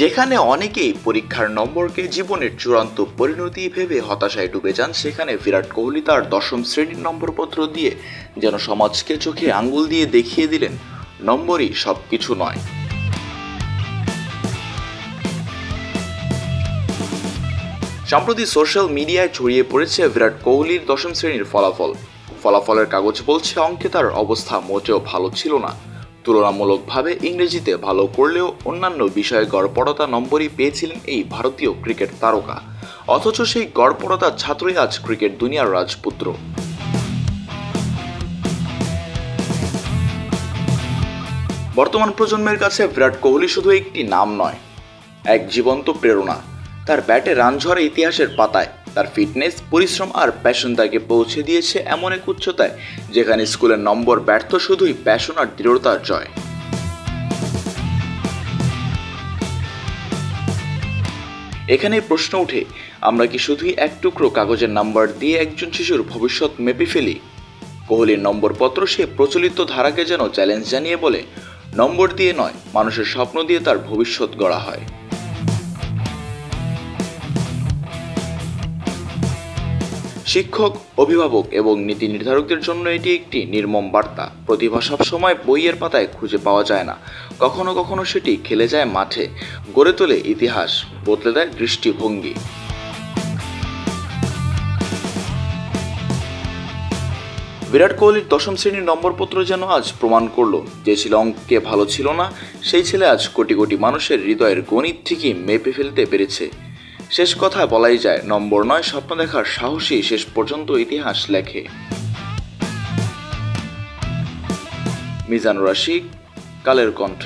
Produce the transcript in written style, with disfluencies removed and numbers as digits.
যেখানে অনেকেই পরীক্ষার নম্বরকে জীবনের চূড়ান্ত পরিণতি ভেবে হতাশায় ডুবে যান, সেখানে বিরাট কোহলি তার দশম শ্রেণীর নম্বরপত্র দিয়ে যেন সমাজকে চোখে আঙ্গুল দিয়ে দেখিয়ে দিলেন নম্বরই সবকিছু নয়। সম্প্রতি সোশ্যাল মিডিয়ায় ছড়িয়ে পড়েছে বিরাট কোহলির দশম শ্রেণীর ফলাফলের কাগজ বলছে অঙ্কে তার অবস্থা মোটেও ভালো ছিল না। তুলনামূলকভাবে ইংরেজিতে ভালো করলেও অন্যান্য বিষয়ে গড়পড়তা নম্বরই পেয়েছিলেন এই ভারতীয় ক্রিকেট তারকা। অথচ সেই গড়পড়তার ছাত্রই আজ ক্রিকেট দুনিয়ার রাজপুত্র। বর্তমান প্রজন্মের কাছে বিরাট কোহলি শুধু একটি নাম নয়, এক জীবন্ত প্রেরণা। তার ব্যাটে রান ঝরে ইতিহাসের পাতায়। তার ফিটনেস, পরিশ্রম আর প্যাশন তাকে পৌঁছে দিয়েছে এমন এক উচ্চতায় যেখানে স্কুলের নম্বর ব্যর্থ শুধুই প্যাশন আর দৃঢ়তার জয়। এখানেই প্রশ্ন ওঠে, আমরা কি শুধুই এক টুকরো কাগজের নাম্বার দিয়ে একজন শিশুর ভবিষ্যৎ মেপে ফেলি? কোহলির নম্বরপত্র সে প্রচলিত ধারাকে যেন চ্যালেঞ্জ জানিয়ে বলে, নম্বর দিয়ে নয়, মানুষের স্বপ্ন দিয়ে তার ভবিষ্যৎ গড়া হয়। শিক্ষক, অভিভাবক এবং নীতি নির্ধারকদের জন্য এটি একটি নির্মম বার্তা। প্রতিভা সবসময় বইয়ের পাতায় খুঁজে পাওয়া যায় না, কখনো কখনো সেটি খেলে যায় মাঠে, গড়ে তোলে ইতিহাস, বদলে দেয় দৃষ্টিভঙ্গি। বিরাট কোহলির দশম শ্রেণীর নম্বরপত্র যেন আজ প্রমাণ করলো, যে ছেলে অঙ্কে ভালো ছিল না সেই ছেলে আজ কোটি কোটি মানুষের হৃদয়ের গণিত ঠিকই মেপে ফেলতে পেরেছে। শেষ কথা বলাই যায়, নম্বর নয়, স্বপ্ন দেখার সাহসী শেষ পর্যন্ত ইতিহাস লেখে। মিজানুর রশিদ, কালের কণ্ঠ।